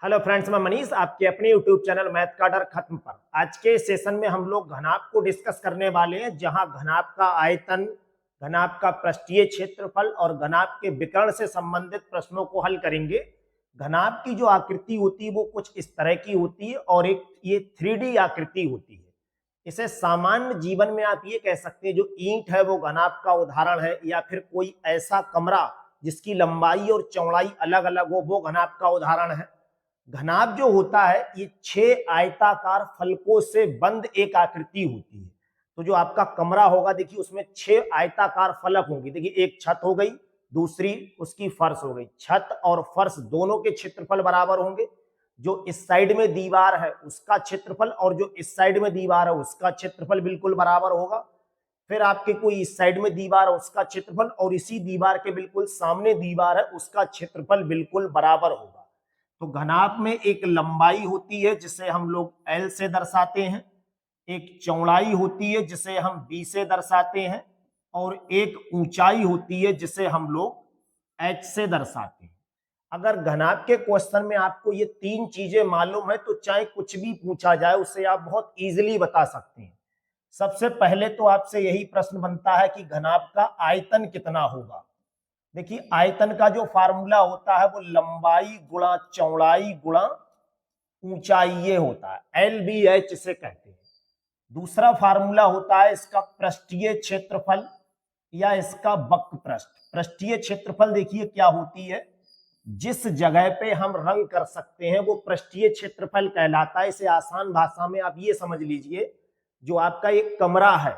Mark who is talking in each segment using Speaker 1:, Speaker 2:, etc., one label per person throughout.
Speaker 1: Hello friends, मैं मनीष आपके अपने यूट्यूब चैनल मैथ का डर खत्म पर। आज के सेशन में हम लोग घनाभ को डिस्कस करने वाले हैं, जहां घनाभ का आयतन, घनाभ का पृष्ठीय क्षेत्रफल और घनाभ के विकर्ण से संबंधित प्रश्नों को हल करेंगे। घनाभ की जो आकृति होती है वो कुछ इस तरह की होती है और एक ये 3D आकृति होती है। इसे सामान्य जीवन में आप ये कह सकते हैं, जो ईंट है वो घनाभ का उदाहरण है, या फिर कोई ऐसा कमरा जिसकी लंबाई और चौड़ाई अलग अलग हो वो घनाभ का उदाहरण है। घनाभ जो होता है ये 6 आयताकार फलकों से बंद एक आकृति होती है। तो जो आपका कमरा होगा, देखिए उसमें 6 आयताकार फलक होंगे। देखिए एक छत हो गई, दूसरी उसकी फर्श हो गई। छत और फर्श दोनों के क्षेत्रफल बराबर होंगे। जो इस साइड में दीवार है उसका क्षेत्रफल और जो इस साइड में दीवार है उसका क्षेत्रफल बिल्कुल बराबर होगा। फिर आपके कोई इस साइड में दीवार है उसका क्षेत्रफल और इसी दीवार के बिल्कुल सामने दीवार है उसका क्षेत्रफल बिल्कुल बराबर होगा। तो घनाभ में एक लंबाई होती है जिसे हम लोग L से दर्शाते हैं, एक चौड़ाई होती है जिसे हम B से दर्शाते हैं, और एक ऊंचाई होती है जिसे हम लोग H से दर्शाते हैं। अगर घनाभ के क्वेश्चन में आपको ये 3 चीजें मालूम है तो चाहे कुछ भी पूछा जाए उसे आप बहुत इजीली बता सकते हैं। सबसे पहले तो आपसे यही प्रश्न बनता है कि घनाभ का आयतन कितना होगा। देखिए आयतन का जो फार्मूला होता है वो लंबाई गुणा चौड़ाई गुणा ऊंचाई ये होता है, LBH इसे कहते हैं। दूसरा फार्मूला होता है इसका पृष्ठीय क्षेत्रफल या इसका वक्र पृष्ठ। पृष्ठीय क्षेत्रफल देखिए क्या होती है, जिस जगह पे हम रंग कर सकते हैं वो पृष्ठीय क्षेत्रफल कहलाता है। इसे आसान भाषा में आप ये समझ लीजिए, जो आपका एक कमरा है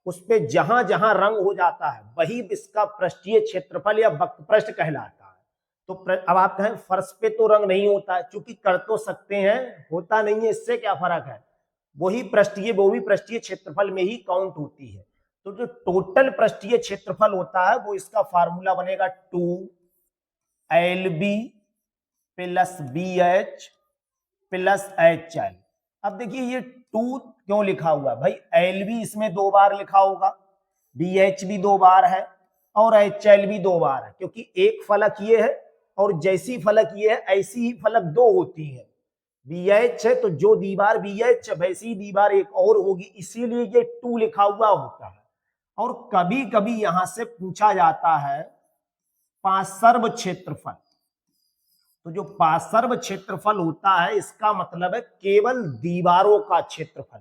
Speaker 1: उस पे जहां जहां रंग हो जाता है वही इसका पृष्ठीय क्षेत्रफल या वक्र पृष्ठ कहलाता है। तो अब आप कहें फर्श पे तो रंग नहीं होता है, क्योंकि कर तो सकते हैं, होता नहीं है, इससे क्या फर्क है, वही पृष्ठीय क्षेत्रफल में ही काउंट होती है। तो जो टोटल पृष्ठीय क्षेत्रफल होता है वो इसका फार्मूला बनेगा 2LB plus BH plus HL। अब देखिए ये 2 क्यों लिखा हुआ है भाई, LB इसमें 2 बार लिखा होगा, BH भी 2 बार है और HL भी 2 बार है, क्योंकि एक फलक ये है और जैसी फलक ये है ऐसी ही फलक 2 होती है। BH है तो जो दीवार BH वैसी दीवार एक और होगी, इसीलिए ये 2 लिखा हुआ होता है। और कभी कभी यहां से पूछा जाता है पार्श्व क्षेत्रफल। तो जो पार्श्व क्षेत्रफल होता है इसका मतलब है केवल दीवारों का क्षेत्रफल।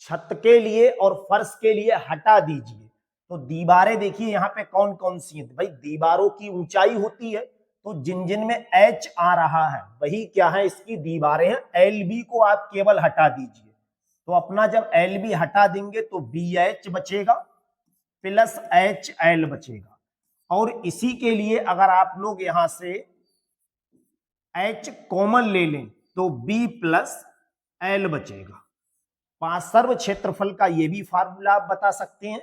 Speaker 1: छत के लिए और फर्श के लिए हटा दीजिए। तो दीवारें देखिए यहाँ पे कौन कौन सी हैं भाई, दीवारों की ऊंचाई होती है, तो जिन जिन में H आ रहा है वही क्या है, इसकी दीवारें हैं। LB को आप केवल हटा दीजिए, तो अपना जब LB हटा देंगे तो BH बचेगा प्लस HL बचेगा। और इसी के लिए अगर आप लोग यहां से H कॉमन ले लें तो B प्लस L बचेगा। पार्श्व क्षेत्रफल का ये भी फार्मूला आप बता सकते हैं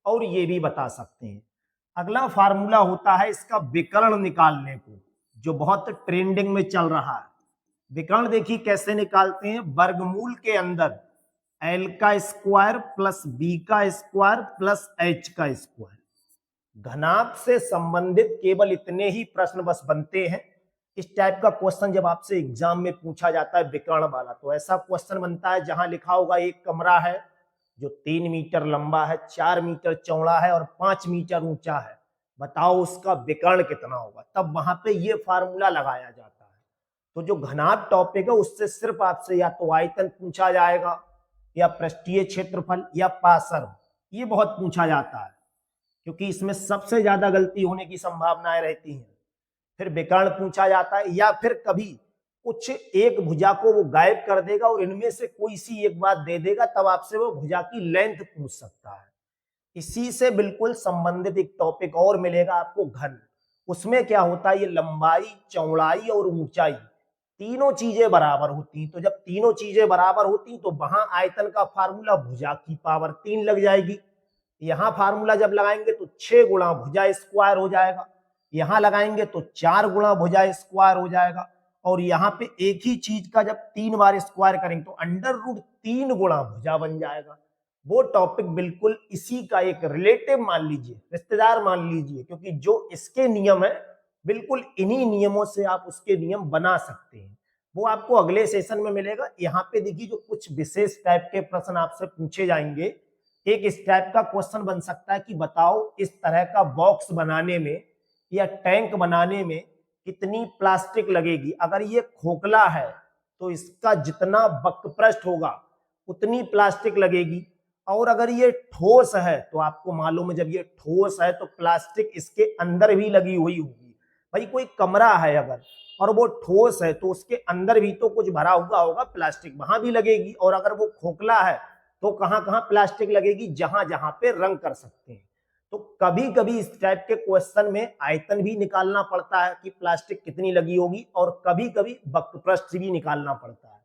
Speaker 1: और ये भी बता सकते हैं। अगला फार्मूला होता है इसका विकर्ण निकालने को, जो बहुत ट्रेंडिंग में चल रहा है। विकर्ण देखिए कैसे निकालते हैं, वर्गमूल के अंदर L का स्क्वायर प्लस B का स्क्वायर प्लस H का स्क्वायर। घनाभ से संबंधित केवल इतने ही प्रश्न बस बनते हैं। इस टाइप का क्वेश्चन जब आपसे एग्जाम में पूछा जाता है विकर्ण वाला, तो ऐसा क्वेश्चन बनता है जहां लिखा होगा एक कमरा है जो 3 मीटर लंबा है, 4 मीटर चौड़ा है और 5 मीटर ऊंचा है, बताओ उसका विकर्ण कितना होगा। तब वहां पे ये फार्मूला लगाया जाता है। तो जो घनाभ टॉपिक है उससे सिर्फ आपसे या तो आयतन पूछा जाएगा या पृष्ठीय क्षेत्रफल या पार्श्व, ये बहुत पूछा जाता है, क्योंकि इसमें सबसे ज्यादा गलती होने की संभावनाएं रहती हैं। फिर विकर्ण पूछा जाता है, या फिर कभी कुछ एक भुजा को वो गायब कर देगा और इनमें से कोई सी एक बात दे देगा, तब आपसे वो भुजा की लेंथ पूछ सकता है। इसी से बिल्कुल संबंधित एक टॉपिक और मिलेगा आपको, घन। उसमें क्या होता है, ये लंबाई चौड़ाई और ऊंचाई तीनों चीजें बराबर होती। तो जब तीनों चीजें बराबर होती तो वहां आयतन का फार्मूला भुजा की पावर 3 लग जाएगी। यहां फार्मूला जब लगाएंगे तो 6 गुणा भुजा स्क्वायर हो जाएगा, यहां लगाएंगे तो 4 गुणा भुजा स्क्वायर हो जाएगा, और यहाँ पे एक ही चीज का जब 3 बार स्क्वायर करेंगे तो √3 गुणा भुजा बन जाएगा। वो टॉपिक बिल्कुल इसी का एक रिलेटिव मान लीजिए, रिश्तेदार मान लीजिए, क्योंकि जो इसके नियम है बिल्कुल इन्हीं नियमों से आप उसके नियम बना सकते हैं। वो आपको अगले सेशन में मिलेगा। यहाँ पे देखिए जो कुछ विशेष टाइप के प्रश्न आपसे पूछे जाएंगे। एक इस टाइप का क्वेश्चन बन सकता है कि बताओ इस तरह का बॉक्स बनाने में या टैंक बनाने में कितनी प्लास्टिक लगेगी। अगर ये खोखला है तो इसका जितना वक्रपृष्ठ होगा उतनी प्लास्टिक लगेगी, और अगर ये ठोस है तो आपको मालूम है जब ये ठोस है तो प्लास्टिक इसके अंदर भी लगी हुई होगी। भाई कोई कमरा है अगर और वो ठोस है तो उसके अंदर भी तो कुछ भरा हुआ होगा, प्लास्टिक वहां भी लगेगी। और अगर वो खोखला है तो कहां कहां प्लास्टिक लगेगी, जहां जहां पे रंग कर सकते हैं। तो कभी कभी इस टाइप के क्वेश्चन में आयतन भी निकालना पड़ता है कि प्लास्टिक कितनी लगी होगी, और कभी कभी वक्रपृष्ठ भी निकालना पड़ता है।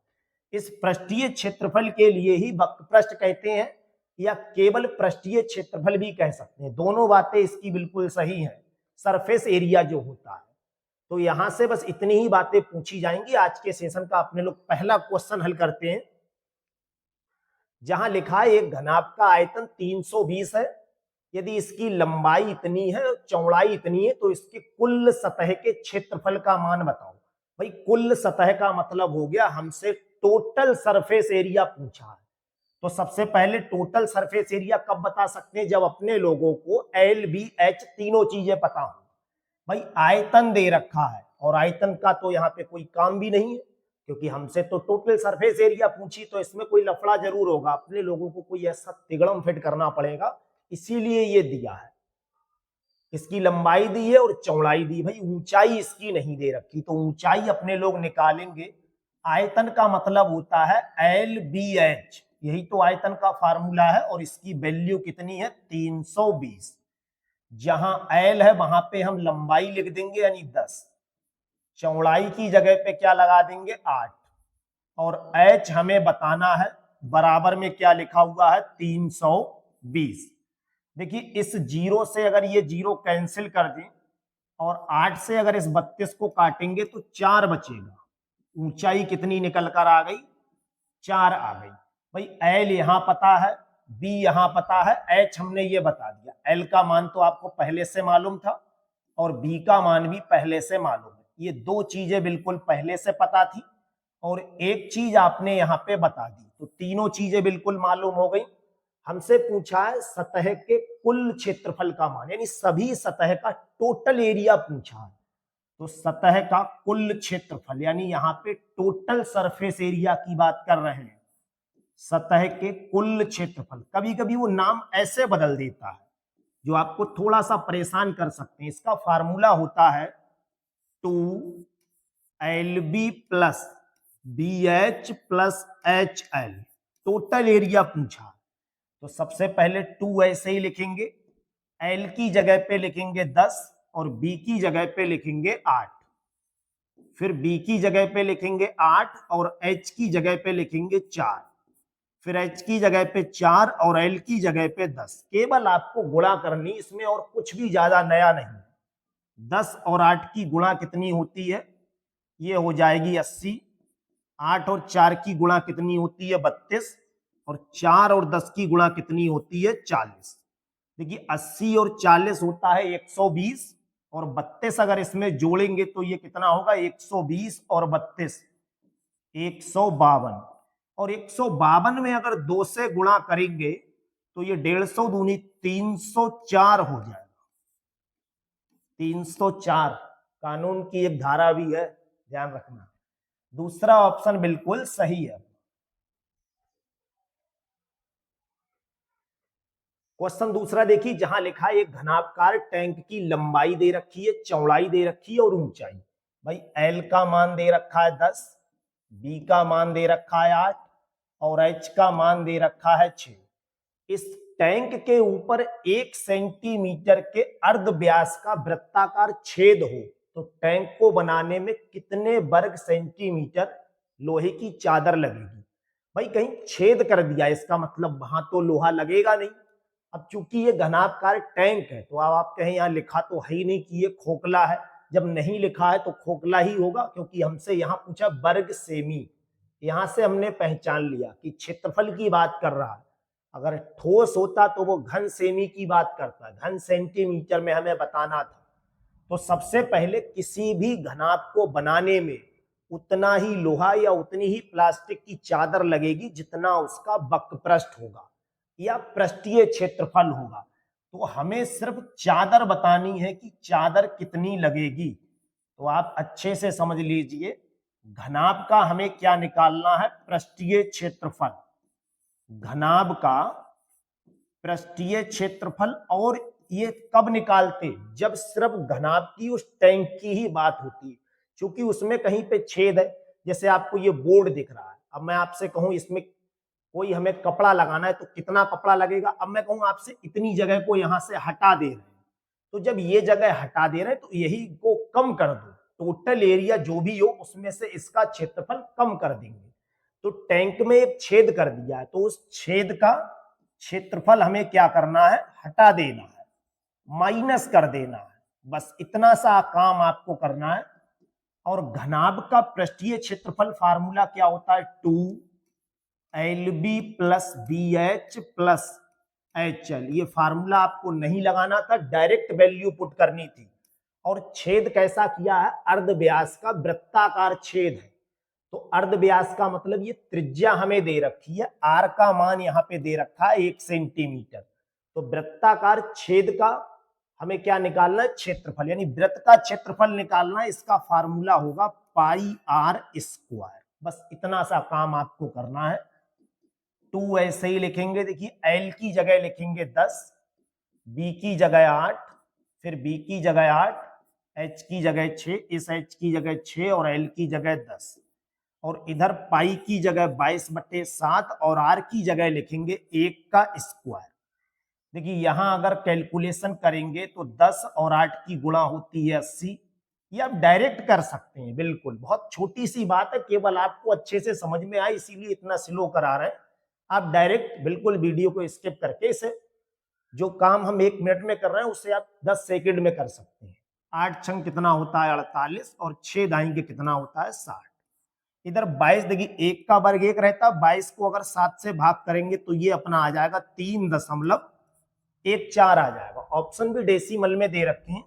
Speaker 1: इस पृष्ठीय क्षेत्रफल के लिए ही वक्रपृष्ठ कहते हैं, या केवल पृष्ठीय क्षेत्रफल भी कह सकते हैं। दोनों बातें इसकी बिल्कुल सही हैं। सरफेस एरिया जो होता है, तो यहां से बस इतनी ही बातें पूछी जाएंगी। आज के सेशन का अपने लोग पहला क्वेश्चन हल करते हैं, जहां लिखा है एक घनाभ का आयतन 320 है। यदि इसकी लंबाई इतनी है और चौड़ाई इतनी है तो इसके कुल सतह के क्षेत्रफल का मान बताओ। भाई कुल सतह का मतलब हो गया हमसे टोटल सरफेस एरिया पूछा है। तो सबसे पहले टोटल सरफेस एरिया कब बता सकते हैं, जब अपने लोगों को एल बी एच तीनों चीजें पता हो। भाई आयतन दे रखा है और आयतन का तो यहाँ पे कोई काम भी नहीं है, क्योंकि हमसे तो टोटल सरफेस एरिया पूछी, तो इसमें कोई लफड़ा जरूर होगा। अपने लोगों को कोई ऐसा तिगड़म फिट करना पड़ेगा, इसीलिए ये दिया है। इसकी लंबाई दी है और चौड़ाई दी, भाई ऊंचाई इसकी नहीं दे रखी, तो ऊंचाई अपने लोग निकालेंगे। आयतन का मतलब होता है एल बी एच, यही तो आयतन का फार्मूला है, और इसकी वैल्यू कितनी है 320। जहां एल है वहां पे हम लंबाई लिख देंगे यानी 10, चौड़ाई की जगह पे क्या लगा देंगे 8, और एच हमें बताना है बराबर में क्या लिखा हुआ है 320। देखिए इस जीरो से अगर ये जीरो कैंसिल कर दें और 8 से अगर इस 32 को काटेंगे तो 4 बचेगा। ऊंचाई कितनी निकल कर आ गई 4 आ गई। भाई एल यहां पता है, बी यहां पता है, एच हमने ये बता दिया। एल का मान तो आपको पहले से मालूम था और बी का मान भी पहले से मालूम है। ये दो चीजें बिल्कुल पहले से पता थी और एक चीज आपने यहाँ पे बता दी, तो तीनों चीजें बिल्कुल मालूम हो गई। हमसे पूछा है सतह के कुल क्षेत्रफल का मान, यानी सभी सतह का टोटल एरिया पूछा है। तो सतह का कुल क्षेत्रफल यानी यहाँ पे टोटल सरफेस एरिया की बात कर रहे हैं। सतह के कुल क्षेत्रफल, कभी कभी वो नाम ऐसे बदल देता है जो आपको थोड़ा सा परेशान कर सकते हैं। इसका फार्मूला होता है 2LB plus BH plus HL। Total area पूछा, तो सबसे पहले 2 ऐसे ही लिखेंगे, L की जगह पे लिखेंगे 10 और B की जगह पे लिखेंगे 8, फिर B की जगह पे लिखेंगे 8 और H की जगह पे लिखेंगे 4, फिर H की जगह पे 4 और L की जगह पे 10। केवल आपको गुणा करनी, इसमें और कुछ भी ज्यादा नया नहीं। 10 और 8 की गुणा कितनी होती है, ये हो जाएगी 80। 8 और 4 की गुणा कितनी होती है 32, और 4 और 10 की गुणा कितनी होती है 40। देखिए 80 और 40 होता है 120, और 32 अगर इसमें जोड़ेंगे तो ये कितना होगा 120 और 32 152, और 152 में अगर 2 से गुणा करेंगे तो ये 150 दूनी 304 हो जाएगा। 304 कानून की एक धारा भी है, ध्यान रखना। दूसरा ऑप्शन बिल्कुल सही है। क्वेश्चन दूसरा देखिए, जहां लिखा है एक घनाभकार टैंक की लंबाई दे रखी है, चौड़ाई दे रखी है और ऊंचाई। भाई एल का मान दे रखा है 10, बी का मान दे रखा है 8 और एच का मान दे रखा है 6। इस टैंक के ऊपर 1 सेंटीमीटर के अर्ध व्यास का वृत्ताकार छेद हो तो टैंक को बनाने में कितने वर्ग सेंटीमीटर लोहे की चादर लगेगी। भाई कहीं छेद कर दिया, इसका मतलब वहां तो लोहा लगेगा नहीं। अब चूंकि ये घनाभकार टैंक है तो अब आप कहें यहाँ लिखा तो है ही नहीं कि ये खोखला है। जब नहीं लिखा है तो खोखला ही होगा, क्योंकि हमसे यहाँ पूछा वर्ग सेमी। यहां से हमने पहचान लिया कि क्षेत्रफल की बात कर रहा है। अगर ठोस होता तो वो घन सेमी की बात करता, घन सेंटीमीटर में हमें बताना था। तो सबसे पहले किसी भी घनाभ को बनाने में उतना ही लोहा या उतनी ही प्लास्टिक की चादर लगेगी जितना उसका वक्रपृष्ठ होगा या पृष्ठीय क्षेत्रफल होगा। तो हमें सिर्फ चादर बतानी है कि चादर कितनी लगेगी। तो आप अच्छे से समझ लीजिए, घनाभ का हमें क्या निकालना है, पृष्ठीय क्षेत्रफल। घनाभ का पृष्ठीय क्षेत्रफल। और ये कब निकालते, जब सिर्फ घनाभ की उस टैंक की ही बात होती है, क्योंकि उसमें कहीं पे छेद है। जैसे आपको ये बोर्ड दिख रहा है, अब मैं आपसे कहूं इसमें कोई हमें कपड़ा लगाना है तो कितना कपड़ा लगेगा। अब मैं कहूं आपसे इतनी जगह को यहां से हटा दे रहे हैं, तो जब ये जगह हटा दे रहे हैं तो यही को कम कर दो, टोटल एरिया जो भी हो उसमें से इसका क्षेत्रफल कम कर देंगे। तो टैंक में एक छेद कर दिया है, तो उस छेद का क्षेत्रफल हमें क्या करना है, हटा देना है, माइनस कर देना है। बस इतना सा काम आपको करना है। और घनाभ का पृष्ठीय क्षेत्रफल फार्मूला क्या होता है, 2LB plus BH plus HL। ये फार्मूला आपको नहीं लगाना था, डायरेक्ट वैल्यू पुट करनी थी। और छेद कैसा किया है, अर्धव्यास का वृत्ताकार छेद है। तो अर्धव्यास का मतलब ये त्रिज्या हमें दे रखी है, आर का मान यहाँ पे दे रखा है 1 सेंटीमीटर। तो वृत्ताकार छेद का हमें क्या निकालना है, क्षेत्रफल, यानी वृत्त का क्षेत्रफल निकालना है। इसका फार्मूला होगा पाई आर स्क्वायर। बस इतना सा काम आपको करना है। 2 ऐसे ही लिखेंगे, देखिए एल की जगह लिखेंगे 10, बी की जगह 8, फिर बी की जगह 8, एच की जगह 6, इस एच की जगह 6 और एल की जगह 10। और इधर पाई की जगह 22/7 और आर की जगह लिखेंगे 1 का स्क्वायर। देखिए यहां अगर कैलकुलेशन करेंगे तो 10 और 8 की गुणा होती है 80। ये आप डायरेक्ट कर सकते हैं, बिल्कुल बहुत छोटी सी बात है, केवल आपको अच्छे से समझ में आए इसीलिए इतना स्लो करा रहे हैं। आप डायरेक्ट बिल्कुल वीडियो को स्किप करके इसे, जो काम हम 1 मिनट में कर रहे हैं उससे आप 10 सेकंड में कर सकते हैं। 8 छंग कितना होता है 48 और 6 दाएंगे कितना होता है 60। इधर 22, देखिए 1 का वर्ग 1 रहता है, 22 को अगर 7 से भाग करेंगे तो ये अपना आ जाएगा 3.14 आ जाएगा। ऑप्शन भी डेसिमल में दे रखे हैं।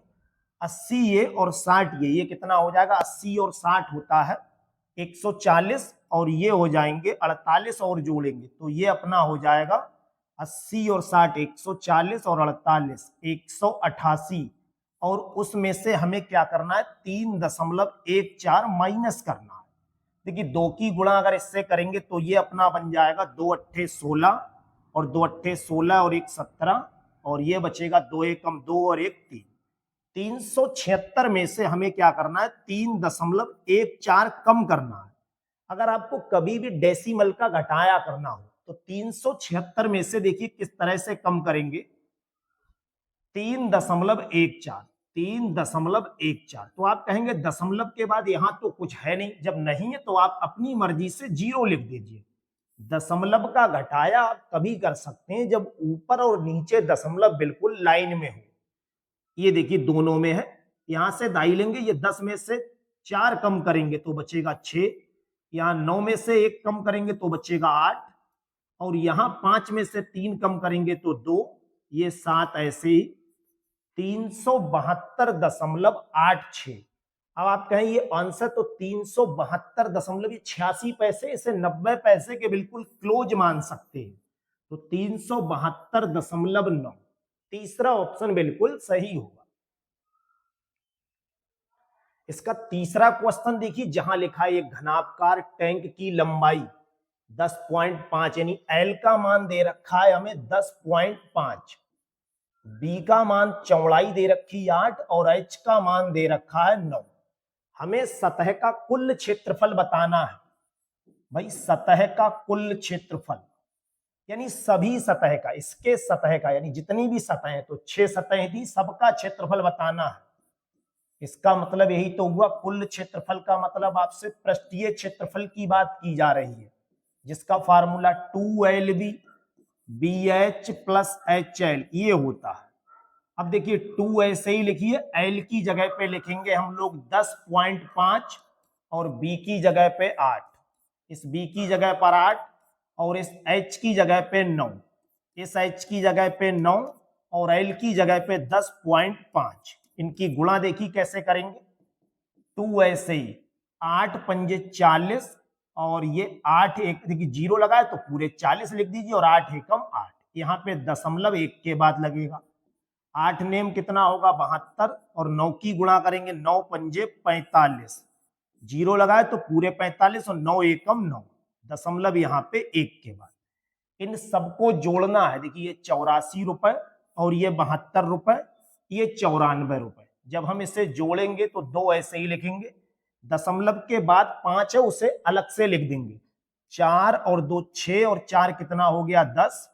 Speaker 1: 80 ये और 60 ये कितना हो जाएगा, 80 और 60 होता है 140 और ये हो जाएंगे 48 और जोड़ेंगे तो ये अपना हो जाएगा 80 और 60 140 और 48 188। और उसमें से हमें क्या करना है, 3.14 माइनस करना है। देखिए 2 की गुणा अगर इससे करेंगे तो ये अपना बन जाएगा 2 अट्ठे 16 और 2 अट्ठे 16 और 1 17 और ये बचेगा 2 एकम 2 और 1 3। 376 में से हमें क्या करना है, 3.14 कम करना है। अगर आपको कभी भी डेसिमल का घटाया करना हो तो 376 में से देखिए किस तरह से कम करेंगे, 3.14 3.14। तो आप कहेंगे दशमलव के बाद यहां तो कुछ है नहीं, जब नहीं है तो आप अपनी मर्जी से 0 लिख दीजिए। दशमलव का घटाया आप कभी कर सकते हैं जब ऊपर और नीचे दशमलव बिल्कुल लाइन में हो। ये देखिए दोनों में है, यहां से दाई लेंगे, ये 10 में से 4 कम करेंगे तो बचेगा 6, यहां 9 में से 1 कम करेंगे तो बचेगा 8 और यहां 5 में से 3 कम करेंगे तो 2, ये 7 ऐसे ही 372.86। अब आप कहें ये आंसर तो 372.86 पैसे, इसे 90 पैसे के बिल्कुल क्लोज मान सकते हैं। तो 372.9 तीसरा ऑप्शन बिल्कुल सही होगा। इसका तीसरा क्वेश्चन देखिए, जहां लिखा है एक घनाभकार टैंक की लंबाई 10.5 यानी एल का मान दे रखा है हमें 10.5, बी का मान चौड़ाई दे रखी 8 और एच का मान दे रखा है 9। हमें सतह का कुल क्षेत्रफल बताना है। भाई सतह का कुल क्षेत्रफल यानी सभी सतह का, इसके सतह का यानी जितनी भी सतह है, तो 6 सतह थी, सबका क्षेत्रफल बताना है। इसका मतलब यही तो हुआ, कुल क्षेत्रफल का मतलब आपसे पृष्ठीय क्षेत्रफल की बात की जा रही है, जिसका formula 2LB BH plus HL ये होता है। अब देखिए 2 ऐसे ही लिखिए, L की जगह पे लिखेंगे हम लोग 10.5 और B की जगह पे 8, इस B की जगह पर 8 और इस H की जगह पे 9, इस H की जगह पे 9 और L की जगह पे 10.5। इनकी गुणा देखिए कैसे करेंगे, 2 ऐसे ही 8 पंजे 40 और ये 8 एक देखिए जीरो लगाए तो पूरे 40 लिख दीजिए और 8 एकम 8, यहाँ पे दशमलव एक के बाद लगेगा। 8 नेम कितना होगा 72 और 9 की गुणा करेंगे 9 पंजे 45, जीरो लगाए तो पूरे 45 और 9 एकम 9, दशमलव यहाँ पे एक के बाद। इन सबको जोड़ना है, देखिए ये 84 रुपए और ये 72 रुपए, ये 94 रुपए। जब हम इसे जोड़ेंगे तो दो ऐसे ही लिखेंगे, दशमलव के बाद 5 है उसे अलग से लिख देंगे। 4 और 2 6 और 4 कितना हो गया 10,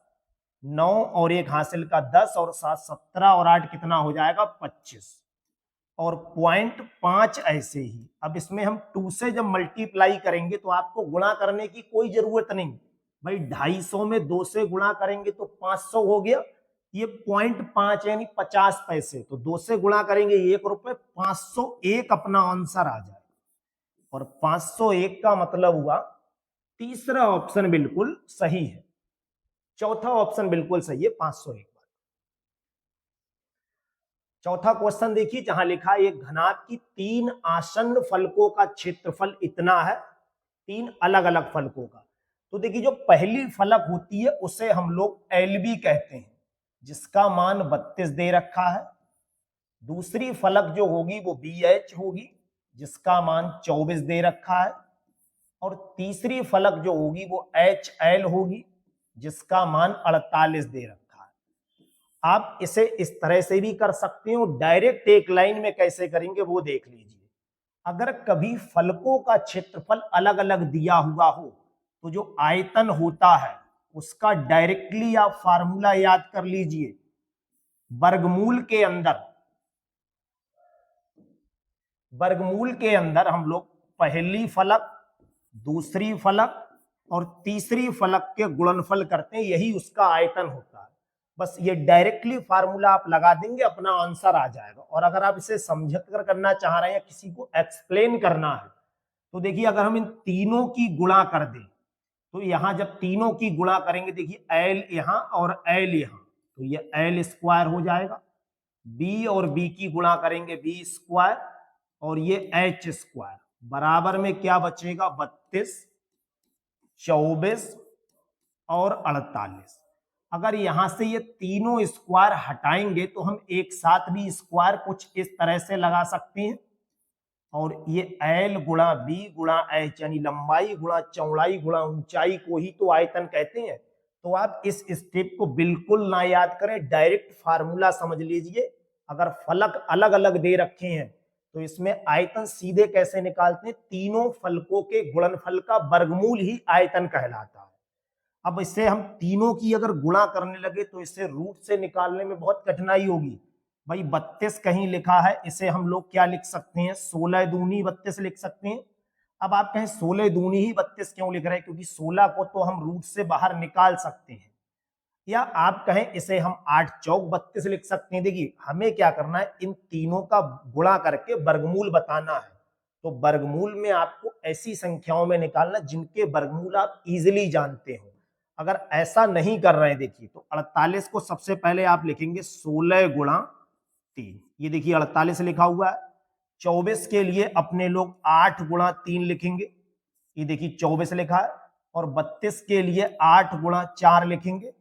Speaker 1: 9 और 1 हासिल का 10 और 7 17 और 8 कितना हो जाएगा 25 और 0.5 ऐसे ही। अब इसमें हम 2 से जब मल्टीप्लाई करेंगे तो आपको गुणा करने की कोई जरूरत नहीं भाई, 250 में 2 से गुणा करेंगे तो 500 हो गया, ये 0.5 यानी 50 पैसे, तो 2 से गुणा करेंगे 1 रुपए, 501 अपना आंसर आ जाए। और 501 का मतलब हुआ तीसरा ऑप्शन बिल्कुल सही है, चौथा ऑप्शन बिल्कुल सही है 501। चौथा क्वेश्चन देखिए, जहां लिखा है एक घनाभ की 3 आसन्न फलकों का क्षेत्रफल इतना है, 3 अलग अलग फलकों का। तो देखिए जो पहली फलक होती है उसे हम लोग एलबी कहते हैं, जिसका मान 32 दे रखा है। दूसरी फलक जो होगी वो बी एच होगी, जिसका मान 24 दे रखा है। और तीसरी फलक जो होगी वो एच एल होगी, जिसका मान 48 दे रखा है। आप इसे इस तरह से भी कर सकते हो, डायरेक्ट एक लाइन में कैसे करेंगे वो देख लीजिए। अगर कभी फलकों का क्षेत्रफल अलग अलग दिया हुआ हो तो जो आयतन होता है उसका डायरेक्टली आप फार्मूला याद कर लीजिए, वर्गमूल के अंदर हम लोग पहली फलक, दूसरी फलक और तीसरी फलक के गुणनफल करते हैं, यही उसका आयतन होता है। बस ये डायरेक्टली फार्मूला आप लगा देंगे, अपना आंसर आ जाएगा। और अगर आप इसे समझ कर करना चाह रहे हैं या किसी को एक्सप्लेन करना है तो देखिए अगर हम इन तीनों की गुणा कर दें तो यहां जब तीनों की गुणा करेंगे, देखिए एल यहां और एल यहां, तो ये एल स्क्वायर हो जाएगा। बी और बी की गुणा करेंगे बी स्क्वायर और ये एच स्क्वायर, बराबर में क्या बचेगा 32, 24 और 48। अगर यहां से ये तीनों स्क्वायर हटाएंगे तो हम एक साथ भी स्क्वायर कुछ इस तरह से लगा सकते हैं। और ये एल गुणा बी गुणा एच यानी लंबाई गुणा चौड़ाई गुणा ऊंचाई को ही तो आयतन कहते हैं। तो आप इस स्टेप को बिल्कुल ना याद करें, डायरेक्ट फार्मूला समझ लीजिए। अगर फलक अलग अलग दे रखे हैं तो इसमें आयतन सीधे कैसे निकालते हैं, तीनों फलकों के गुणनफल का वर्गमूल ही आयतन कहलाता है। अब इससे हम तीनों की अगर गुणा करने लगे तो इसे रूट से निकालने में बहुत कठिनाई होगी। भाई 32 कहीं लिखा है, इसे हम लोग क्या लिख सकते हैं 16 दूनी 32 लिख सकते हैं। अब आप कहें 16 दूनी ही 32 क्यों लिख रहे हैं, क्योंकि 16 को तो हम रूट से बाहर निकाल सकते हैं। या आप कहें इसे हम 8 चौक 32 लिख सकते हैं। देखिए हमें क्या करना है, इन तीनों का गुणा करके वर्गमूल बताना है। तो वर्गमूल में आपको ऐसी संख्याओं में निकालना जिनके वर्गमूल आप इजीली जानते हो। अगर ऐसा नहीं कर रहे हैं, देखिए तो 48 को सबसे पहले आप लिखेंगे 16 गुणा 3, ये देखिए 48 लिखा हुआ है। 24 के लिए अपने लोग 8 गुणा 3 लिखेंगे, ये देखिए 24 लिखा है। और 32 के लिए 8 गुणा 4 लिखेंगे।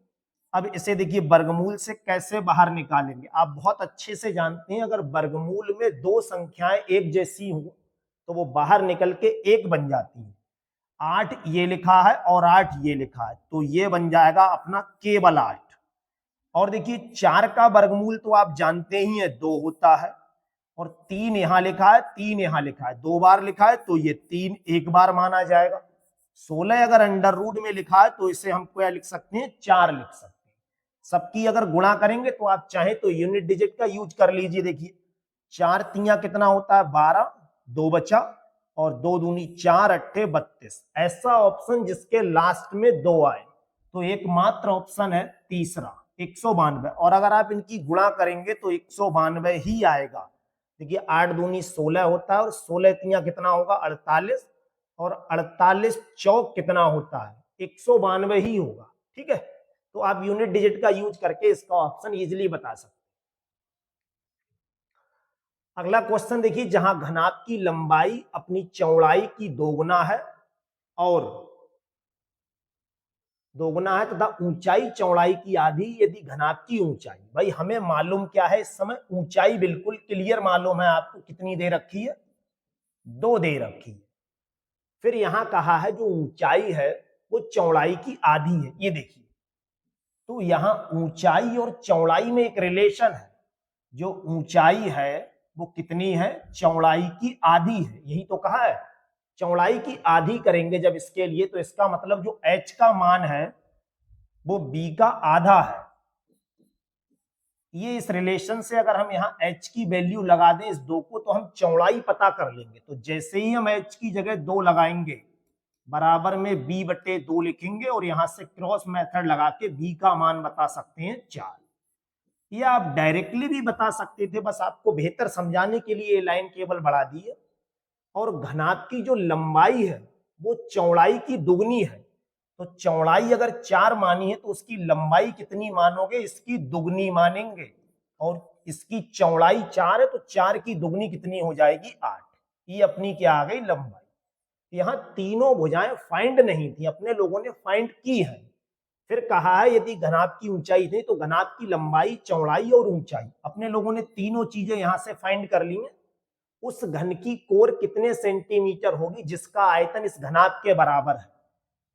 Speaker 1: अब इसे देखिए वर्गमूल से कैसे बाहर निकालेंगे, आप बहुत अच्छे से जानते हैं। अगर वर्गमूल में दो संख्याएं एक जैसी हो तो वो बाहर निकल के एक बन जाती है। 8 ये लिखा है और 8 ये लिखा है, तो ये बन जाएगा अपना केवल 8। और देखिए 4 का वर्गमूल तो आप जानते ही है 2 होता है। और 3 यहां लिखा है, 3 यहां लिखा है, 2 बार लिखा है तो ये 3 एक बार माना जाएगा। 16 अगर अंडर रूट में लिखा है तो इसे हम क्या लिख सकते हैं 4 लिख सकते हैं। सबकी अगर गुणा करेंगे तो आप चाहे तो यूनिट डिजिट का यूज कर लीजिए। देखिए 4 तिया कितना होता है 12, 2 बचा और 2 दूनी 4 अट्ठे 32। ऐसा ऑप्शन जिसके लास्ट में 2 आए तो एकमात्र ऑप्शन है तीसरा 192। और अगर आप इनकी गुणा करेंगे तो 192 ही आएगा। देखिए 8 दूनी 16 होता है और 16 तिया कितना होगा 48 और 48 चौक कितना होता है 192 ही होगा। ठीक है, तो आप यूनिट डिजिट का यूज करके इसका ऑप्शन इजीली बता सकते हैं। अगला क्वेश्चन देखिए, जहां घनाभ की लंबाई अपनी चौड़ाई की दोगुना है तथा ऊंचाई चौड़ाई की आधी यदि घनाभ की ऊंचाई, भाई हमें मालूम क्या है इस समय, ऊंचाई बिल्कुल क्लियर मालूम है आपको, कितनी दे रखी है, 2 दे रखी है। फिर यहां कहा है जो ऊंचाई है वो चौड़ाई की आधी है, ये देखिए, तो यहां ऊंचाई और चौड़ाई में एक रिलेशन है, जो ऊंचाई है वो कितनी है, चौड़ाई की आधी है, यही तो कहा है, चौड़ाई की आधी करेंगे जब इसके लिए, तो इसका मतलब जो h का मान है वो b का आधा है। ये इस रिलेशन से अगर हम यहाँ h की वैल्यू लगा दें इस 2 को, तो हम चौड़ाई पता कर लेंगे। तो जैसे ही हम h की जगह 2 लगाएंगे, बराबर में b बटे 2 लिखेंगे और यहां से क्रॉस मेथड लगा के b का मान बता सकते हैं 4। ये आप डायरेक्टली भी बता सकते थे, बस आपको बेहतर समझाने के लिए ये लाइन केवल बढ़ा दी है। और घनाभ की जो लंबाई है वो चौड़ाई की दुगनी है, तो चौड़ाई अगर 4 मानी है तो उसकी लंबाई कितनी मानोगे, इसकी दुगनी मानेंगे। और इसकी चौड़ाई 4 है तो 4 की दुगनी कितनी हो जाएगी, 8। ये अपनी क्या आ गई, लंबाई। यहाँ तीनों भुजाएं फाइंड नहीं थी, अपने लोगों ने फाइंड की है। फिर कहा है यदि घनाभ की ऊंचाई थी तो घनाभ की लंबाई, चौड़ाई और ऊंचाई, अपने लोगों ने तीनों चीजें यहां से फाइंड कर ली हैं। उस घन की कोर कितने सेंटीमीटर होगी जिसका आयतन इस घनाभ के बराबर है,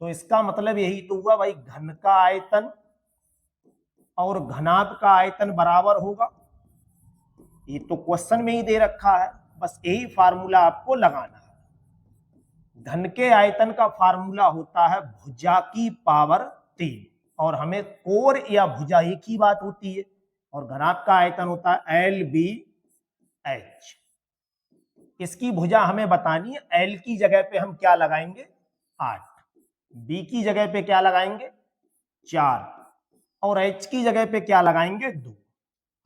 Speaker 1: तो इसका मतलब यही तो हुआ भाई, घन का आयतन और घनाभ का आयतन बराबर होगा। ये तो क्वेश्चन में ही दे रखा है, बस यही फार्मूला आपको लगाना है। घन के आयतन का फार्मूला होता है भुजा की पावर 3, और हमें कोर या भुजा एक ही बात होती है, और घनाभ का आयतन होता है LBH। इसकी भुजा हमें बतानी है, L की जगह पे हम क्या लगाएंगे, 8, B की जगह पे क्या लगाएंगे, 4, और H की जगह पे क्या लगाएंगे, 2।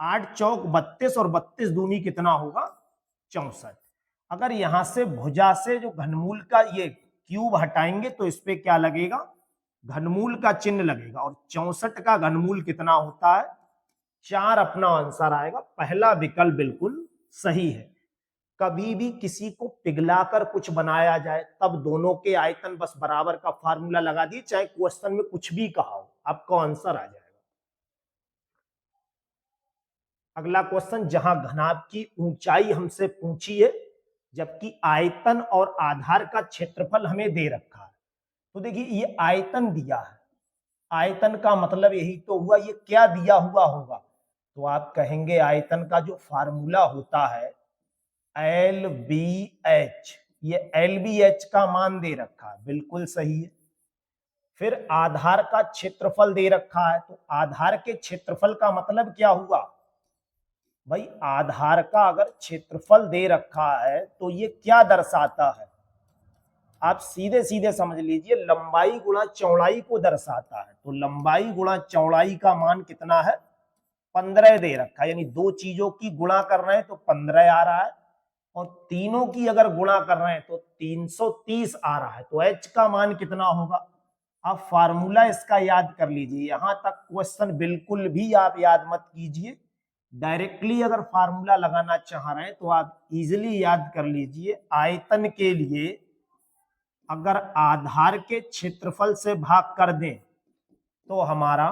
Speaker 1: 8 चौक 32 और 32 दूनी कितना होगा, 64। अगर यहां से भुजा से जो घनमूल का ये क्यूब हटाएंगे तो इस पे क्या लगेगा, घनमूल का चिन्ह लगेगा, और 64 का घनमूल कितना होता है, 4 अपना आंसर आएगा। पहला विकल्प बिल्कुल सही है। कभी भी किसी को पिघलाकर कुछ बनाया जाए तब दोनों के आयतन बस बराबर का फार्मूला लगा दिए, चाहे क्वेश्चन में कुछ भी कहा हो, आपका आंसर आ जाएगा। अगला क्वेश्चन, जहां घनाभ की ऊंचाई हमसे पूछी है जबकि आयतन और आधार का क्षेत्रफल हमें दे रखा है, तो देखिए ये आयतन दिया है, आयतन का मतलब यही तो हुआ, ये क्या दिया हुआ होगा, तो आप कहेंगे आयतन का जो फार्मूला होता है LBH, ये LBH का मान दे रखा है, बिल्कुल सही है। फिर आधार का क्षेत्रफल दे रखा है, तो आधार के क्षेत्रफल का मतलब क्या हुआ भाई, आधार का अगर क्षेत्रफल दे रखा है तो ये क्या दर्शाता है, आप सीधे सीधे समझ लीजिए, लंबाई गुणा चौड़ाई को दर्शाता है। तो लंबाई गुणा चौड़ाई का मान कितना है, 15 दे रखा है, यानी दो चीजों की गुणा कर रहे हैं तो 15 आ रहा है, और तीनों की अगर गुणा कर रहे हैं तो 330 आ रहा है। तो h का मान कितना होगा, आप फार्मूला इसका याद कर लीजिए। यहां तक क्वेश्चन बिल्कुल भी आप याद मत कीजिए, डायरेक्टली अगर फार्मूला लगाना चाह रहे हैं तो आप इजीली याद कर लीजिए। आयतन के लिए अगर आधार के क्षेत्रफल से भाग कर दें तो हमारा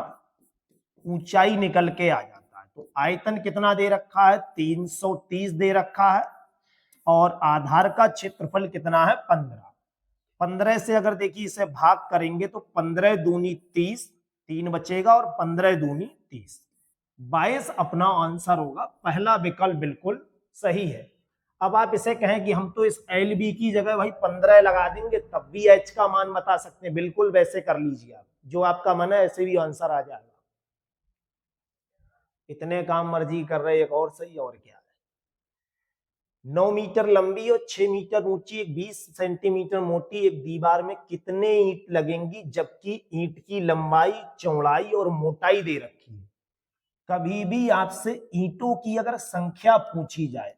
Speaker 1: ऊंचाई निकल के आ जाता है। तो आयतन कितना दे रखा है, 330 दे रखा है, और आधार का क्षेत्रफल कितना है, 15। 15 से अगर देखिए इसे भाग करेंगे तो 15 दूनी 30, 3 बचेगा, और 15 दूनी 30, 22 अपना आंसर होगा। पहला विकल्प बिल्कुल सही है। अब आप इसे कहें कि हम तो इस LB की जगह भाई 15 लगा देंगे तब भी H का मान बता सकते हैं, बिल्कुल वैसे कर लीजिए आप, जो आपका मन है ऐसे भी आंसर आ जाएगा। इतने काम मर्जी कर रहे, एक और सही, और क्या है। 9 मीटर लंबी और 6 मीटर ऊंची एक 20 सेंटीमीटर मोटी एक दीवार में कितने ईंट लगेंगी जबकि ईंट की लंबाई, चौड़ाई और मोटाई दे रखी है। कभी भी आपसे ईंटों की अगर संख्या पूछी जाए,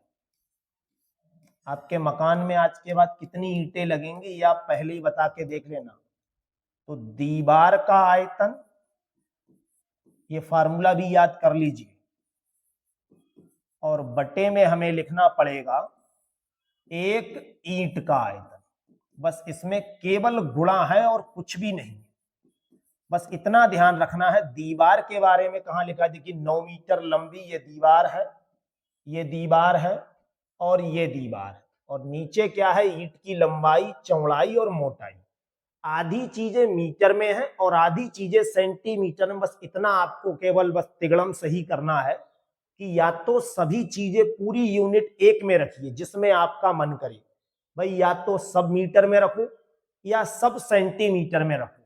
Speaker 1: आपके मकान में आज के बाद कितनी ईंटें लगेंगी ये आप पहले ही बता के देख लेना। तो दीवार का आयतन, ये फार्मूला भी याद कर लीजिए, और बटे में हमें लिखना पड़ेगा एक ईंट का आयतन। बस इसमें केवल गुणा है और कुछ भी नहीं। बस इतना ध्यान रखना है। दीवार के बारे में कहां लिखा है, देखिए 9 मीटर लंबी ये दीवार है, ये दीवार है और ये दीवार है। और नीचे क्या है, ईंट की लंबाई, चौड़ाई और मोटाई। आधी चीजें मीटर में है और आधी चीजें सेंटीमीटर में। बस इतना आपको केवल बस तिगड़म सही करना है कि या तो सभी चीजें पूरी यूनिट एक में रखिए जिसमें आपका मन करे भाई, या तो सब मीटर में रखो या सब सेंटीमीटर में रखो।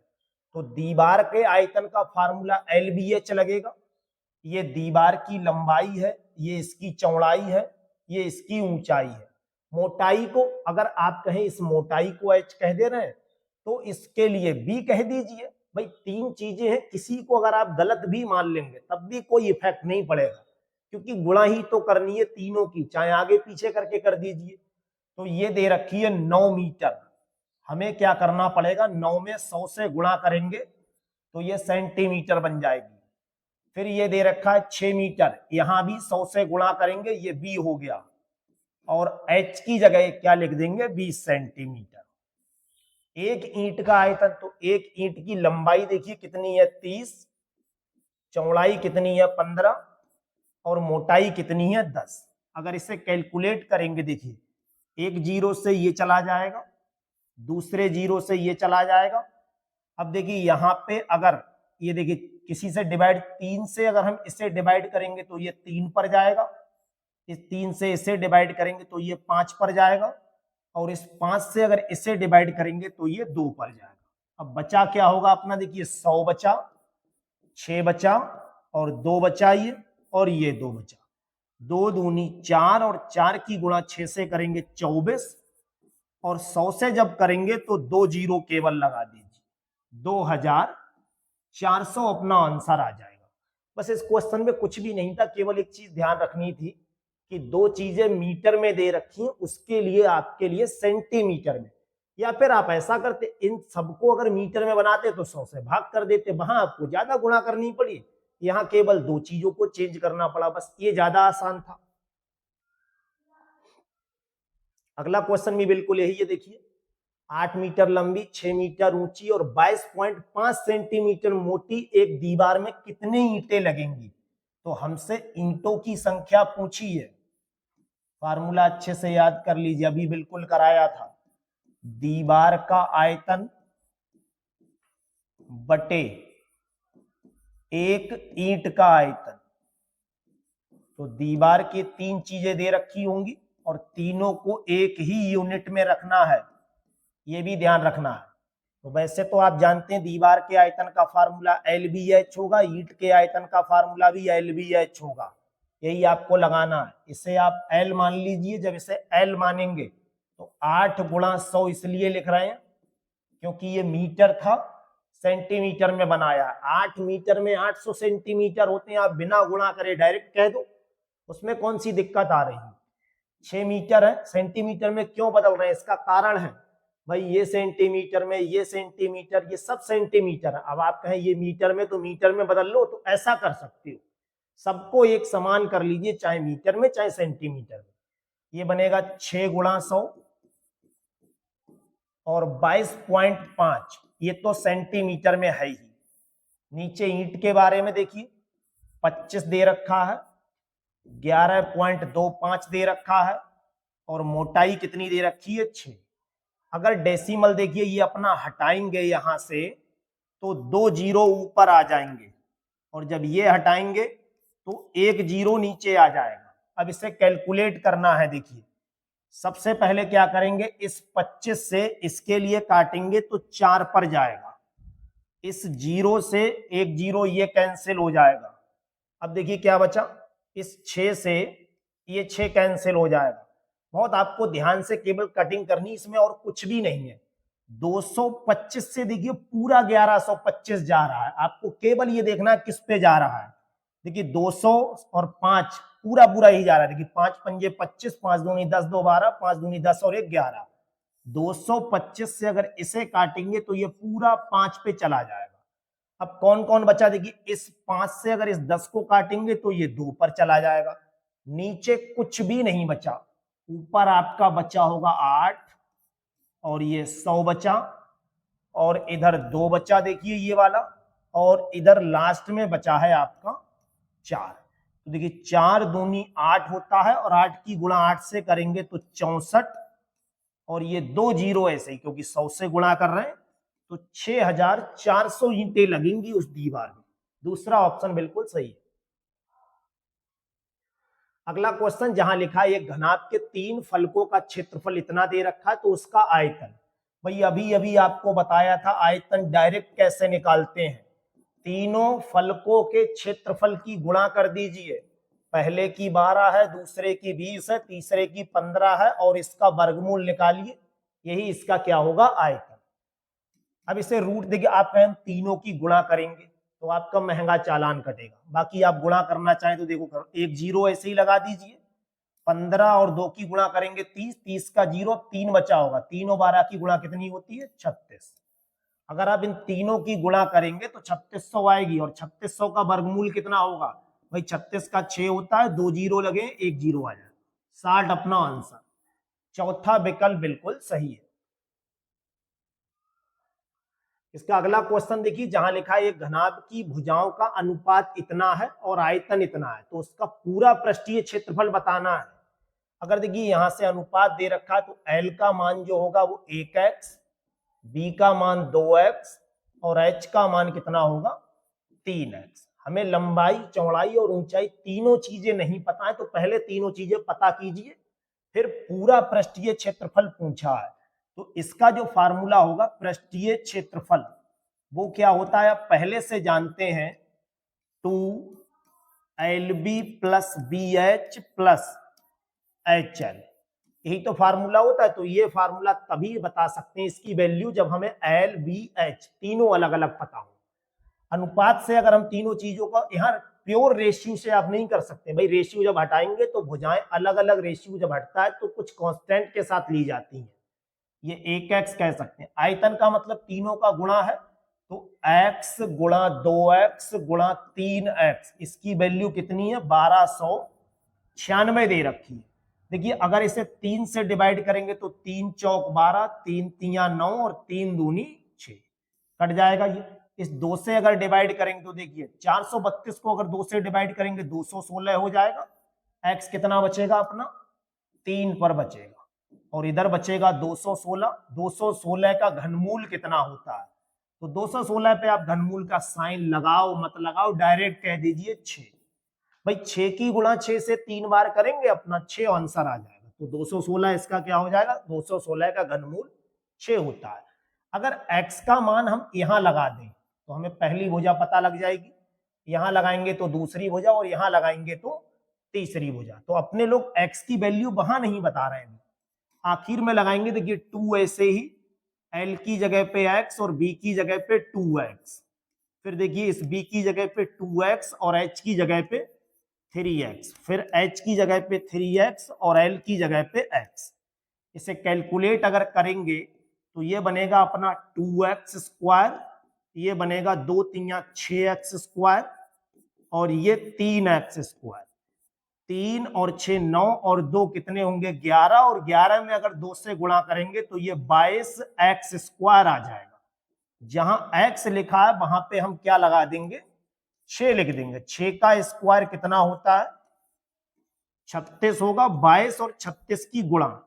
Speaker 1: तो दीवार के आयतन का फार्मूला LBH लगेगा। ये दीवार की लंबाई है, ये इसकी चौड़ाई है, ये इसकी ऊंचाई है। मोटाई को अगर आप कहें इस मोटाई को H कह दे रहे हैं तो इसके लिए B कह दीजिए। भाई तीन चीजें हैं, किसी को अगर आप गलत भी मान लेंगे तब भी कोई इफेक्ट नहीं पड़ेगा, क्योंकि गुणा ही तो करनी है तीनों की, चाहे आगे पीछे करके कर दीजिए। तो ये दे रखी है 9 मीटर। हमें क्या करना पड़ेगा, 9 में 100 से गुणा करेंगे तो ये सेंटीमीटर बन जाएगी। फिर ये दे रखा है 6 मीटर, यहां भी 100 से गुणा करेंगे, ये B हो गया। और H की जगह क्या लिख देंगे, 20 सेंटीमीटर। एक ईंट का आयतन, तो एक ईंट की लंबाई देखिए कितनी है 30, चौड़ाई कितनी है 15 और मोटाई कितनी है 10। अगर इसे कैलकुलेट करेंगे, देखिए एक जीरो से ये चला जाएगा, दूसरे जीरो से ये चला जाएगा। अब देखिए यहाँ पे अगर ये देखिए किसी से डिवाइड, 3 से अगर हम इसे डिवाइड करेंगे तो ये 3 पर जाएगा, इस 3 से इसे डिवाइड करेंगे तो ये 5 पर जाएगा, और इस 5 से अगर इसे डिवाइड करेंगे तो ये 2 पर जाएगा। अब बचा क्या होगा अपना, देखिए 100 बचा, 6 बचा और 2 बचा ये, और ये 2 बचा। 2 दूनी 4 और 4 की गुणा 6 से करेंगे 24, और 100 से जब करेंगे तो 2 जीरो केवल लगा दीजिए, 2400 अपना आंसर आ जाएगा। बस इस क्वेश्चन में कुछ भी नहीं था, केवल एक चीज ध्यान रखनी थी कि दो चीजें मीटर में दे रखी हैं, उसके लिए आपके लिए सेंटीमीटर में, या फिर आप ऐसा करते इन सबको अगर मीटर में बनाते तो 100 से भाग कर देते, वहां आपको ज्यादा गुणा करनी पड़ी, यहाँ केवल दो चीजों को चेंज करना पड़ा, बस ये ज्यादा आसान था। अगला क्वेश्चन भी बिल्कुल यही है, देखिए 8 मीटर लंबी, 6 मीटर ऊंची और 22.5 सेंटीमीटर मोटी एक दीवार में कितने ईंटें लगेंगी। तो हमसे ईंटों की संख्या पूछी है। फार्मूला अच्छे से याद कर लीजिए, अभी बिल्कुल कराया था। दीवार का आयतन बटे एक ईंट का आयतन। तो दीवार की 3 चीजें दे रखी होंगी और तीनों को एक ही यूनिट में रखना है, ये भी ध्यान रखना है। तो वैसे तो आप जानते हैं दीवार के आयतन का फार्मूला LBH होगा, ईंट के आयतन का फार्मूला भी LBH होगा, यही आपको लगाना है। इसे आप L मान लीजिए। जब इसे L मानेंगे तो 8 गुणा 100 इसलिए लिख रहे हैं क्योंकि ये मीटर था, सेंटीमीटर में बनाया। 8 मीटर में 800 सेंटीमीटर होते हैं, आप बिना गुणा करे डायरेक्ट कह दो, उसमें कौन सी दिक्कत आ रही है। 6 मीटर है, सेंटीमीटर में क्यों बदल रहे हैं, इसका कारण है भाई ये सेंटीमीटर में, ये सेंटीमीटर, ये सब सेंटीमीटर है। अब आप कहें ये मीटर में, तो मीटर में बदल लो, तो ऐसा कर सकते हो, सबको एक समान कर लीजिए, चाहे मीटर में चाहे सेंटीमीटर में। ये बनेगा 6 गुणा 100 और 22.5, ये तो सेंटीमीटर में है ही। नीचे ईंट के बारे में देखिए 25 दे रखा है, 11.25 दे रखा है, और मोटाई कितनी दे रखी है 6। अगर डेसिमल देखिए ये अपना हटाएंगे यहां से तो 2 जीरो ऊपर आ जाएंगे, और जब ये हटाएंगे तो 1 जीरो नीचे आ जाएगा। अब इसे कैलकुलेट करना है। देखिए सबसे पहले क्या करेंगे, इस 25 से इसके लिए काटेंगे तो 4 पर जाएगा, इस जीरो से 1 जीरो ये कैंसिल हो जाएगा। अब देखिए क्या बचा, इस 6 से ये 6 कैंसिल हो जाएगा। बहुत आपको ध्यान से केवल कटिंग करनी, इसमें और कुछ भी नहीं है। 225 से देखिए पूरा 1125 जा रहा है, आपको केवल ये देखना किस पे जा रहा है। देखिए 200 और 5 पूरा पूरा ही जा रहा है। देखिए 5 पंजे 25, 5 दूनी 10, 2 12, 5 दूनी 10 और 1 11। 225 से अगर इसे काटेंगे तो ये पूरा 5 पे चला जाएगा। अब कौन कौन बचा, देखिए इस 5 से अगर इस 10 को काटेंगे तो ये 2 पर चला जाएगा, नीचे कुछ भी नहीं बचा, ऊपर आपका बचा होगा 8 और ये 100 बचा, और इधर 2 बचा देखिए ये वाला, और इधर लास्ट में बचा है आपका 4। तो देखिए 4 दूनी 8 होता है, और 8 की गुणा 8 से करेंगे तो 64, और ये 2 जीरो ऐसे ही क्योंकि 100 से गुणा कर रहे हैं, तो 6400 ईंटें लगेंगी उस दीवार में। दूसरा ऑप्शन बिल्कुल सही है। अगला क्वेश्चन जहां लिखा है एक घनाभ के 3 फलकों का क्षेत्रफल इतना दे रखा है तो उसका आयतन। भाई अभी अभी आपको बताया था आयतन डायरेक्ट कैसे निकालते हैं। तीनों फलकों के क्षेत्रफल की गुणा कर दीजिए। पहले की 12 है, दूसरे की 20 है, तीसरे की 15 है, और इसका वर्गमूल निकालिए, यही इसका क्या होगा आयतन। अब इसे रूट देखिए, आप कहें तीनों की गुणा करेंगे तो आपका महंगा चालान कटेगा। बाकी आप गुणा करना चाहें तो देखो, एक जीरो ऐसे ही लगा दीजिए। 15 और 2 की गुणा करेंगे 30, 30 का जीरो 3 बचा होगा, 3 और 12 की गुणा कितनी होती है 36। अगर आप इन तीनों की गुणा करेंगे तो 3600 आएगी, और 3600 का वर्गमूल कितना होगा भाई, 36 का 6 होता है, 2 जीरो लगे 1 जीरो आ जाए, 60 अपना आंसर। चौथा विकल्प बिल्कुल सही है। इसका अगला क्वेश्चन देखिए, जहां लिखा है एक घनाभ की भुजाओं का अनुपात इतना है और आयतन इतना है, तो उसका पूरा पृष्ठीय क्षेत्रफल बताना है। अगर देखिए यहां से अनुपात दे रखा है तो L का मान जो होगा वो 1x, B का मान 2x, और H का मान कितना होगा 3x। हमें लंबाई, चौड़ाई और ऊंचाई तीनों चीजें नहीं पता है, तो पहले तीनों चीजें पता कीजिए, फिर पूरा पृष्ठीय क्षेत्रफल पूछा है तो इसका जो फार्मूला होगा पृष्ठीय क्षेत्रफल, वो क्या होता है आप पहले से जानते हैं, 2LB plus BH plus HL, यही तो फार्मूला होता है। तो ये फार्मूला तभी बता सकते हैं इसकी वैल्यू जब हमें LBH तीनों अलग अलग पता हो। अनुपात से अगर हम तीनों चीजों का, यहाँ प्योर रेशियो से आप नहीं कर सकते भाई, रेशियो जब हटाएंगे तो भुजाएं अलग अलग, रेशियो जब हटता है तो कुछ कांस्टेंट के साथ ली जाती हैं, ये 1x कह सकते हैं। आयतन का मतलब तीनों का गुणा है, तो x गुणा 2x गुणा 3x, इसकी वैल्यू कितनी है 1296 दे रखी है। देखिए अगर इसे 3 से डिवाइड करेंगे तो 3 चौक 12, 3 तिया 9 और 3 दूनी 6, कट जाएगा ये। इस 2 से अगर डिवाइड करेंगे तो देखिए 432 को अगर 2 से डिवाइड करेंगे 216 हो जाएगा। x कितना बचेगा अपना 3 पर बचेगा, और इधर बचेगा 216। 216 का घनमूल कितना होता है, तो 216 पे आप घनमूल का साइन लगाओ मत लगाओ, डायरेक्ट कह दीजिए 6। भाई 6 की गुणा 6 से 3 बार करेंगे अपना 6 आंसर आ जाएगा, तो 216 इसका क्या हो जाएगा, 216 का घनमूल 6 होता है। अगर x का मान हम यहां लगा दें तो हमें पहली भुजा पता लग जाएगी, यहां लगाएंगे तो दूसरी भुजा, और यहां लगाएंगे तो तीसरी भुजा। तो अपने लोग x की वैल्यू वहां नहीं बता रहे हैं, आखिर में लगाएंगे। देखिए 2 ऐसे ही, L की जगह पे x और B की जगह पे 2x, फिर देखिए इस B की जगह पे 2x और H की जगह पे 3x, फिर H की जगह पे 3x और L की जगह पे x। इसे कैलकुलेट अगर करेंगे तो ये बनेगा अपना 2x स्क्वायर, ये बनेगा 2 तिया 6x स्क्वायर, और ये 3x स्क्वायर। 3 और 6 9, और 2 कितने होंगे 11, और 11 में अगर 2 से गुणा करेंगे तो ये 22x स्क्वायर आ जाएगा। जहां x लिखा है वहां पे हम क्या लगा देंगे 6 लिख देंगे। 6 का स्क्वायर कितना होता है 36 होगा। 22 और 36 की गुणा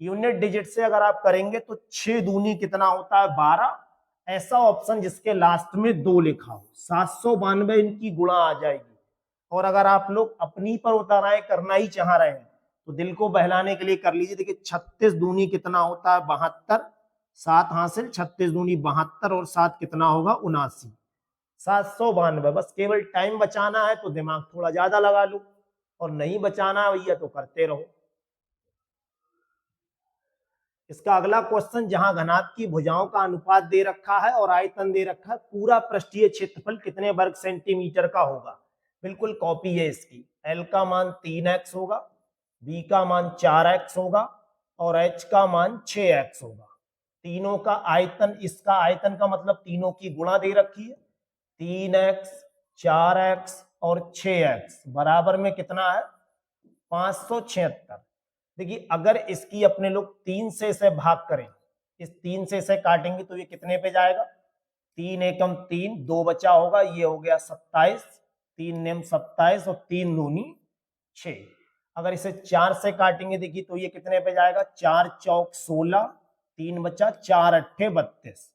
Speaker 1: यूनिट डिजिट से अगर आप करेंगे तो 6 दूनी कितना होता है 12। ऐसा ऑप्शन जिसके लास्ट में 2 लिखा हो, 792 इनकी गुणा आ जाएगी। और अगर आप लोग अपनी पर उताराएं करना ही चाह रहे हैं तो दिल को बहलाने के लिए कर लीजिए। देखिए 36 दूनी कितना होता है 72, 7 हासिल, 36 दूनी 72 और 7 कितना होगा 79, 792। बस केवल टाइम बचाना है तो दिमाग थोड़ा ज्यादा लगा लो, और नहीं बचाना है भैया तो करते रहो। इसका अगला क्वेश्चन, जहां घनाभ की भुजाओं का अनुपात दे रखा है और आयतन दे रखा है, पूरा पृष्ठीय क्षेत्रफल कितने वर्ग सेंटीमीटर का होगा। बिल्कुल कॉपी है इसकी। L का मान 3x होगा, B का मान 4x होगा, और H का मान 6x होगा। तीनों का आयतन, इसका आयतन का मतलब तीनों की गुणा दे रखी है, 3x 4x और 6x बराबर में कितना है 576। देखिए अगर इसकी अपने लोग 3 से इसे भाग करें, इस 3 से इसे काटेंगे तो ये कितने पे जाएगा, 3 एकम 3, 2 बचा होगा, ये हो गया 27, 3 नेम 27 और 3 दूनी 6। अगर इसे 4 से काटेंगे देखिए तो ये कितने पे जाएगा, 4 चौक 16, 3 बचा, 4 अट्ठे 32।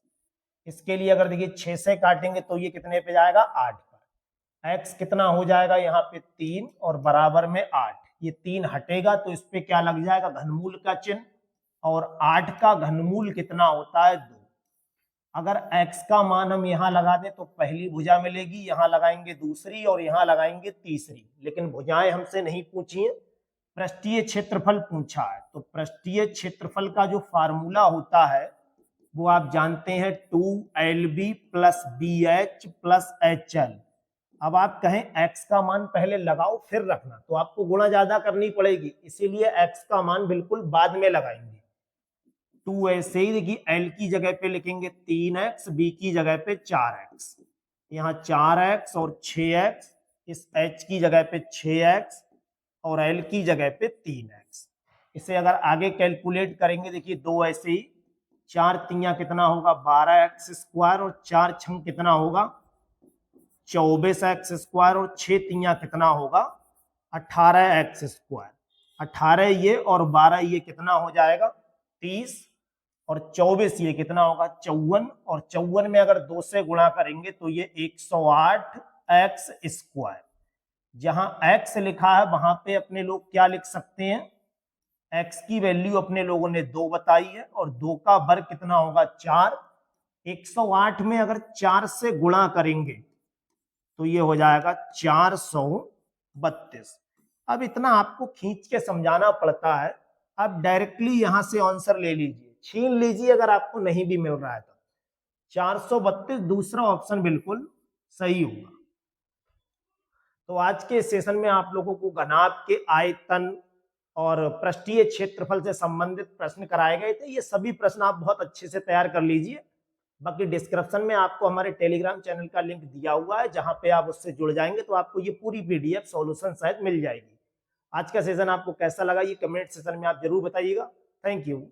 Speaker 1: इसके लिए अगर देखिए 6 से काटेंगे तो ये कितने पे जाएगा, 8 पर। x कितना हो जाएगा यहाँ पे 3 और बराबर में 8, ये 3 हटेगा तो इस पे क्या लग जाएगा, घनमूल का चिन्ह, और 8 का घनमूल कितना होता है, 2। अगर x का मान हम यहाँ लगा दें तो पहली भुजा मिलेगी, यहाँ लगाएंगे दूसरी और यहाँ लगाएंगे तीसरी, लेकिन भुजाएं हमसे नहीं पूछी है, पृष्ठीय क्षेत्रफल पूछा है। तो पृष्ठीय क्षेत्रफल का जो फार्मूला होता है वो आप जानते हैं, 2LB + BH + HL। अब आप कहें x का मान पहले लगाओ फिर रखना, तो आपको गुणा ज्यादा करनी पड़ेगी, इसीलिए x का मान बिल्कुल बाद में लगाएंगे। 2 ऐसे ही देखिए, L की जगह पे लिखेंगे 3x, B की जगह पे 4x, यहाँ 4x और 6x, इस H की जगह पे 6x और L की जगह पे 3x। इसे अगर आगे कैलकुलेट करेंगे देखिए, 2 ऐसे ही, 4 तियां कितना होगा, 12x² और 4 छंग कितना होगा, 24x² और 6 तियां कितना होगा, 18x²। 18 ये और 12 ये कितना हो जाएगा, 30, और 24 ये कितना होगा, 54, और 54 में अगर 2 से गुणा करेंगे तो ये 108x²। जहां x लिखा है वहां पे अपने लोग क्या लिख सकते हैं, x की वैल्यू अपने लोगों ने 2 बताई है, और 2 का वर्ग कितना होगा, 4। 108 में अगर 4 से गुणा करेंगे तो ये हो जाएगा 432। अब इतना आपको खींच के समझाना पड़ता है, अब डायरेक्टली यहां से आंसर ले लीजिए, छीन लीजिए अगर आपको नहीं भी मिल रहा है तो। 432 दूसरा ऑप्शन बिल्कुल सही होगा। तो आज के सेशन में आप लोगों को घनाभ के आयतन और पृष्ठीय क्षेत्रफल से संबंधित प्रश्न कराए गए थे। ये सभी प्रश्न आप बहुत अच्छे से तैयार कर लीजिए। बाकी डिस्क्रिप्शन में आपको हमारे टेलीग्राम चैनल का लिंक दिया हुआ है, जहां पे आप उससे जुड़ जाएंगे तो आपको ये पूरी PDF सॉल्यूशन शायद मिल जाएगी। आज का सेशन आपको कैसा लगा ये कमेंट सेशन में आप जरूर बताइएगा। Thank you.